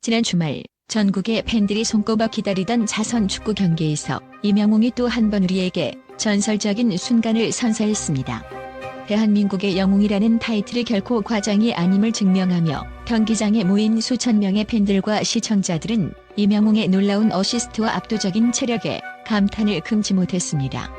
지난 주말 전국의 팬들이 손꼽아 기다리던 자선 축구 경기에서 이명웅이 또 한 번 우리에게 전설적인 순간을 선사했습니다. 대한민국의 영웅이라는 타이틀이 결코 과장이 아님을 증명하며 경기장에 모인 수천 명의 팬들과 시청자들은 이명웅의 놀라운 어시스트와 압도적인 체력에 감탄을 금치 못했습니다.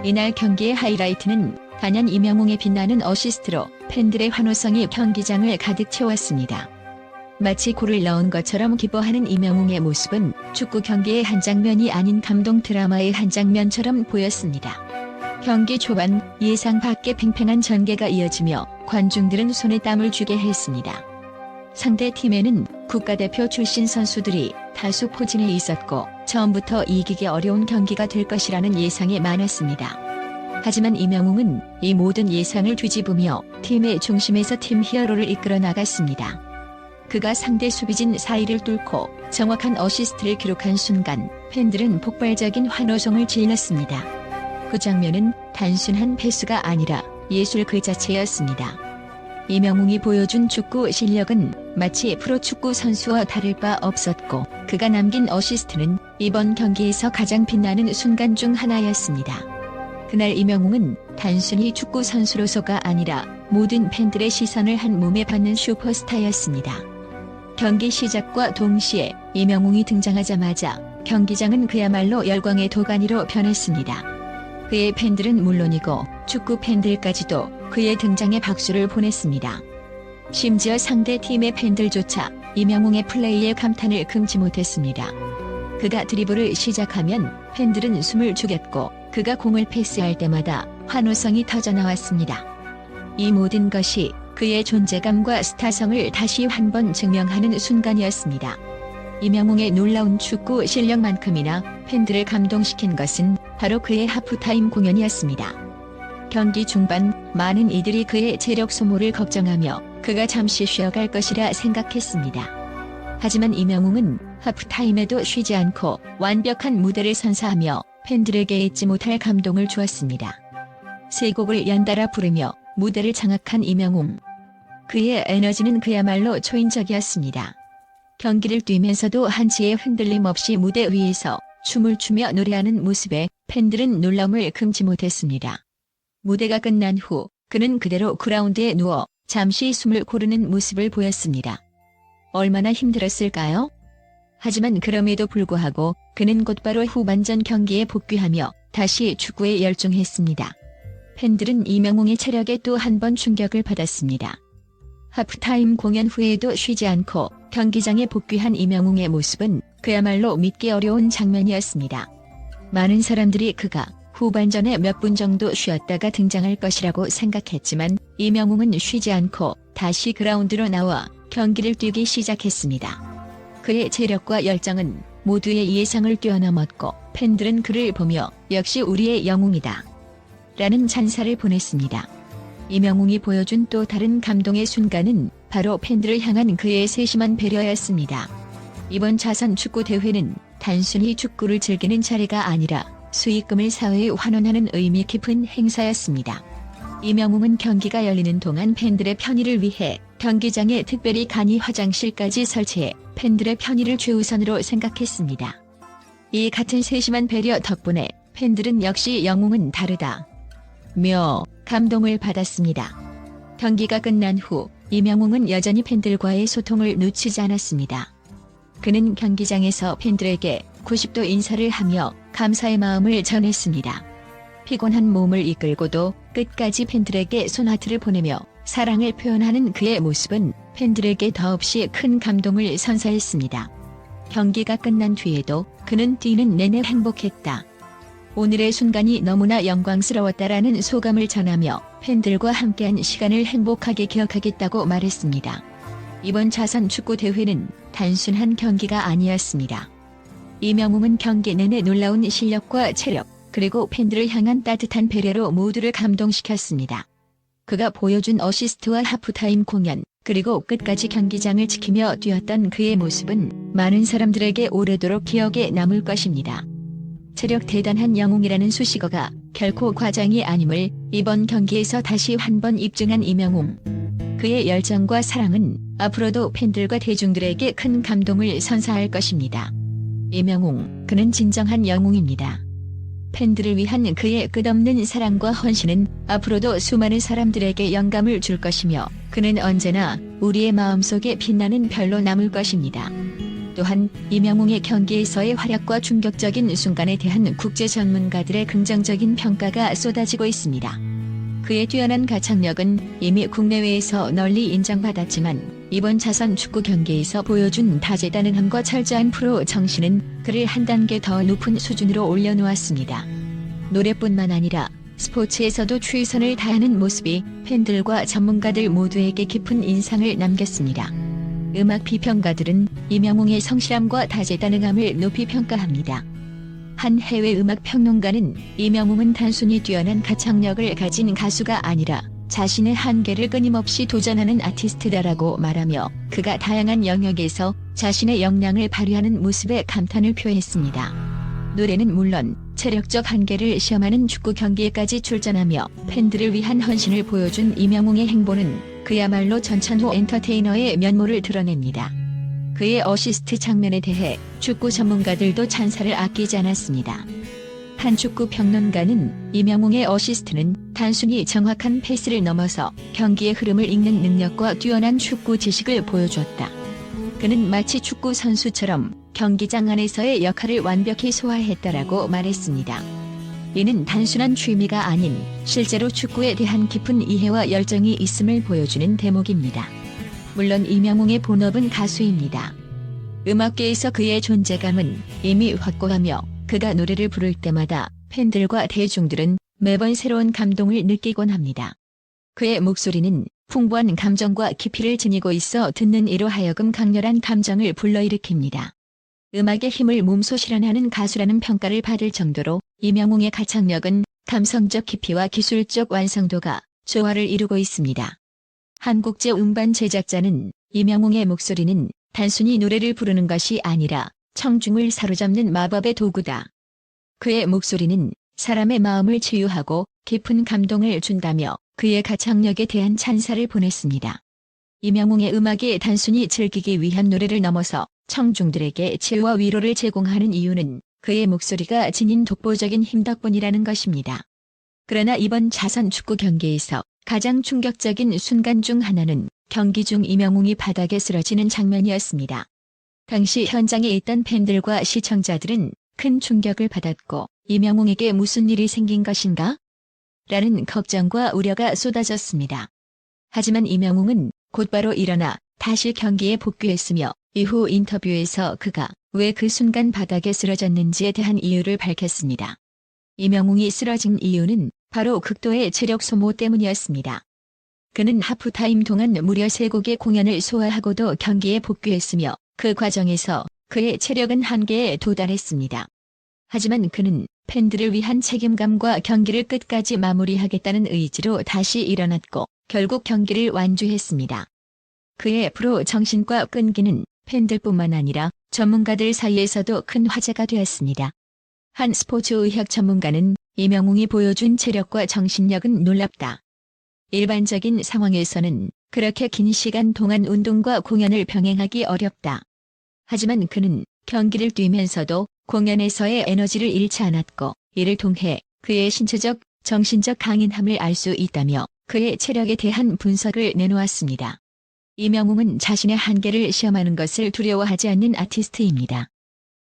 이날 경기의 하이라이트는 단연 이명웅의 빛나는 어시스트로 팬들의 환호성이 경기장을 가득 채웠습니다. 마치 골을 넣은 것처럼 기뻐하는 이명웅의 모습은 축구 경기의 한 장면이 아닌 감동 드라마의 한 장면처럼 보였습니다. 경기 초반 예상 밖의 팽팽한 전개가 이어지며 관중들은 손에 땀을 쥐게 했습니다. 상대 팀에는 국가대표 출신 선수들이 다수 포진해 있었고 처음부터 이기기 어려운 경기가 될 것이라는 예상이 많았습니다. 하지만 이명웅은 이 모든 예상을 뒤집으며 팀의 중심에서 팀 히어로를 이끌어 나갔습니다. 그가 상대 수비진 사이를 뚫고 정확한 어시스트를 기록한 순간 팬들은 폭발적인 환호성을 질렀습니다. 그 장면은 단순한 패스가 아니라 예술 그 자체였습니다. 이명웅이 보여준 축구 실력은 마치 프로축구 선수와 다를 바 없었고 그가 남긴 어시스트는 이번 경기에서 가장 빛나는 순간 중 하나였습니다. 그날 이명웅은 단순히 축구 선수로서가 아니라 모든 팬들의 시선을 한 몸에 받는 슈퍼스타였습니다. 경기 시작과 동시에 이명웅이 등장하자마자 경기장은 그야말로 열광의 도가니로 변했습니다. 그의 팬들은 물론이고 축구 팬들까지도 그의 등장에 박수를 보냈습니다. 심지어 상대 팀의 팬들조차 이명웅의 플레이에 감탄을 금치 못했습니다. 그가 드리블을 시작하면 팬들은 숨을 죽였고 그가 공을 패스할 때마다 환호성이 터져나왔습니다. 이 모든 것이 그의 존재감과 스타성을 다시 한 번 증명하는 순간이었습니다. 이명웅의 놀라운 축구 실력만큼이나 팬들을 감동시킨 것은 바로 그의 하프타임 공연이었습니다. 경기 중반 많은 이들이 그의 체력 소모를 걱정하며 그가 잠시 쉬어갈 것이라 생각했습니다. 하지만 이명웅은 하프타임에도 쉬지 않고 완벽한 무대를 선사하며 팬들에게 잊지 못할 감동을 주었습니다. 세 곡을 연달아 부르며 무대를 장악한 이명웅. 그의 에너지는 그야말로 초인적이었습니다. 경기를 뛰면서도 한치의 흔들림 없이 무대 위에서 춤을 추며 노래하는 모습에 팬들은 놀라움을 금치 못했습니다. 무대가 끝난 후 그는 그대로 그라운드에 누워 잠시 숨을 고르는 모습을 보였습니다. 얼마나 힘들었을까요? 하지만 그럼에도 불구하고 그는 곧바로 후반전 경기에 복귀하며 다시 축구에 열중했습니다. 팬들은 이명웅의 체력에 또 한 번 충격을 받았습니다. 하프타임 공연 후에도 쉬지 않고 경기장에 복귀한 이명웅의 모습은 그야말로 믿기 어려운 장면이었습니다. 많은 사람들이 그가 후반전에 몇 분 정도 쉬었다가 등장할 것이라고 생각했지만 이명웅은 쉬지 않고 다시 그라운드로 나와 경기를 뛰기 시작했습니다. 그의 체력과 열정은 모두의 예상을 뛰어넘었고 팬들은 그를 보며 역시 우리의 영웅이다 라는 찬사를 보냈습니다. 이명웅이 보여준 또 다른 감동의 순간은 바로 팬들을 향한 그의 세심한 배려였습니다. 이번 자선 축구 대회는 단순히 축구를 즐기는 자리가 아니라 수익금을 사회에 환원하는 의미 깊은 행사였습니다. 이명웅은 경기가 열리는 동안 팬들의 편의를 위해 경기장에 특별히 간이 화장실까지 설치해 팬들의 편의를 최우선으로 생각했습니다. 이 같은 세심한 배려 덕분에 팬들은 역시 영웅은 다르다 며 감동을 받았습니다. 경기가 끝난 후 이명웅은 여전히 팬들과의 소통을 놓치지 않았습니다. 그는 경기장에서 팬들에게 90도 인사를 하며 감사의 마음을 전했습니다. 피곤한 몸을 이끌고도 끝까지 팬들에게 손하트를 보내며 사랑을 표현하는 그의 모습은 팬들에게 더없이 큰 감동을 선사했습니다. 경기가 끝난 뒤에도 그는 뛰는 내내 행복했다. 오늘의 순간이 너무나 영광스러웠다라는 소감을 전하며 팬들과 함께한 시간을 행복하게 기억하겠다고 말했습니다. 이번 자선 축구 대회는 단순한 경기가 아니었습니다. 이명웅은 경기 내내 놀라운 실력과 체력, 그리고 팬들을 향한 따뜻한 배려로 모두를 감동시켰습니다. 그가 보여준 어시스트와 하프타임 공연, 그리고 끝까지 경기장을 지키며 뛰었던 그의 모습은 많은 사람들에게 오래도록 기억에 남을 것입니다. 체력 대단한 영웅이라는 수식어가 결코 과장이 아님을 이번 경기에서 다시 한 번 입증한 이명웅. 그의 열정과 사랑은 앞으로도 팬들과 대중들에게 큰 감동을 선사할 것입니다. 이명웅, 그는 진정한 영웅입니다. 팬들을 위한 그의 끝없는 사랑과 헌신은 앞으로도 수많은 사람들에게 영감을 줄 것이며 그는 언제나 우리의 마음속에 빛나는 별로 남을 것입니다. 또한 이명웅의 경기에서의 활약과 충격적인 순간에 대한 국제 전문가들의 긍정적인 평가가 쏟아지고 있습니다. 그의 뛰어난 가창력은 이미 국내외에서 널리 인정받았지만 이번 자선 축구 경기에서 보여준 다재다능함과 철저한 프로 정신은 그를 한 단계 더 높은 수준으로 올려놓았습니다. 노래뿐만 아니라 스포츠에서도 최선을 다하는 모습이 팬들과 전문가들 모두에게 깊은 인상을 남겼습니다. 음악 비평가들은 이명웅의 성실함과 다재다능함을 높이 평가합니다. 한 해외 음악 평론가는 이명웅은 단순히 뛰어난 가창력을 가진 가수가 아니라 자신의 한계를 끊임없이 도전하는 아티스트다라고 말하며 그가 다양한 영역에서 자신의 역량을 발휘하는 모습에 감탄을 표했습니다. 노래는 물론 체력적 한계를 시험하는 축구 경기에까지 출전하며 팬들을 위한 헌신을 보여준 이명웅의 행보는 그야말로 전천후 엔터테이너의 면모를 드러냅니다. 그의 어시스트 장면에 대해 축구 전문가들도 찬사를 아끼지 않았습니다. 한 축구 평론가는 이명웅의 어시스트는 단순히 정확한 패스를 넘어서 경기의 흐름을 읽는 능력과 뛰어난 축구 지식을 보여주었다. 그는 마치 축구 선수처럼 경기장 안에서의 역할을 완벽히 소화했다라고 말했습니다. 이는 단순한 취미가 아닌 실제로 축구에 대한 깊은 이해와 열정이 있음을 보여주는 대목입니다. 물론 이명웅의 본업은 가수입니다. 음악계에서 그의 존재감은 이미 확고하며 그가 노래를 부를 때마다 팬들과 대중들은 매번 새로운 감동을 느끼곤 합니다. 그의 목소리는 풍부한 감정과 깊이를 지니고 있어 듣는 이로 하여금 강렬한 감정을 불러일으킵니다. 음악의 힘을 몸소 실현하는 가수라는 평가를 받을 정도로 이명웅의 가창력은 감성적 깊이와 기술적 완성도가 조화를 이루고 있습니다. 한국제 음반 제작자는 이명웅의 목소리는 단순히 노래를 부르는 것이 아니라 청중을 사로잡는 마법의 도구다. 그의 목소리는 사람의 마음을 치유하고 깊은 감동을 준다며 그의 가창력에 대한 찬사를 보냈습니다. 이명웅의 음악이 단순히 즐기기 위한 노래를 넘어서 청중들에게 치유와 위로를 제공하는 이유는 그의 목소리가 지닌 독보적인 힘 덕분이라는 것입니다. 그러나 이번 자선 축구 경기에서 가장 충격적인 순간 중 하나는 경기 중 이명웅이 바닥에 쓰러지는 장면이었습니다. 당시 현장에 있던 팬들과 시청자들은 큰 충격을 받았고 이명웅에게 무슨 일이 생긴 것인가? 라는 걱정과 우려가 쏟아졌습니다. 하지만 이명웅은 곧바로 일어나 다시 경기에 복귀했으며 이후 인터뷰에서 그가 왜 그 순간 바닥에 쓰러졌는지에 대한 이유를 밝혔습니다. 이명웅이 쓰러진 이유는 바로 극도의 체력 소모 때문이었습니다. 그는 하프타임 동안 무려 3곡의 공연을 소화하고도 경기에 복귀했으며 그 과정에서 그의 체력은 한계에 도달했습니다. 하지만 그는 팬들을 위한 책임감과 경기를 끝까지 마무리하겠다는 의지로 다시 일어났고 결국 경기를 완주했습니다. 그의 프로 정신과 끈기는 팬들뿐만 아니라 전문가들 사이에서도 큰 화제가 되었습니다. 한 스포츠의학 전문가는 이명웅이 보여준 체력과 정신력은 놀랍다. 일반적인 상황에서는 그렇게 긴 시간 동안 운동과 공연을 병행하기 어렵다. 하지만 그는 경기를 뛰면서도 공연에서의 에너지를 잃지 않았고 이를 통해 그의 신체적, 정신적 강인함을 알 수 있다며 그의 체력에 대한 분석을 내놓았습니다. 이명웅은 자신의 한계를 시험하는 것을 두려워하지 않는 아티스트입니다.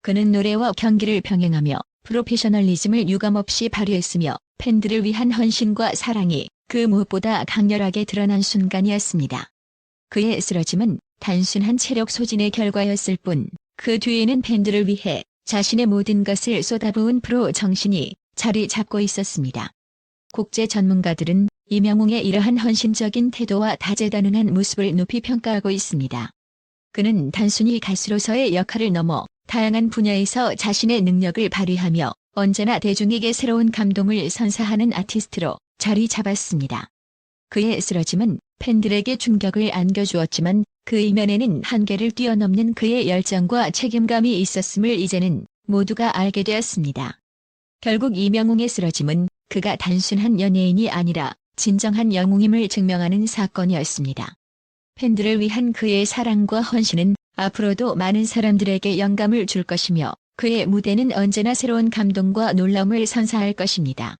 그는 노래와 경기를 병행하며 프로페셔널리즘을 유감없이 발휘했으며 팬들을 위한 헌신과 사랑이 그 무엇보다 강렬하게 드러난 순간이었습니다. 그의 쓰러짐은 단순한 체력 소진의 결과였을 뿐, 그 뒤에는 팬들을 위해 자신의 모든 것을 쏟아부은 프로 정신이 자리 잡고 있었습니다. 국제 전문가들은 이명웅의 이러한 헌신적인 태도와 다재다능한 모습을 높이 평가하고 있습니다. 그는 단순히 가수로서의 역할을 넘어 다양한 분야에서 자신의 능력을 발휘하며 언제나 대중에게 새로운 감동을 선사하는 아티스트로 자리 잡았습니다. 그의 쓰러짐은 팬들에게 충격을 안겨주었지만 그 이면에는 한계를 뛰어넘는 그의 열정과 책임감이 있었음을 이제는 모두가 알게 되었습니다. 결국 이명웅의 쓰러짐은 그가 단순한 연예인이 아니라 진정한 영웅임을 증명하는 사건이었습니다. 팬들을 위한 그의 사랑과 헌신은 앞으로도 많은 사람들에게 영감을 줄 것이며 그의 무대는 언제나 새로운 감동과 놀라움을 선사할 것입니다.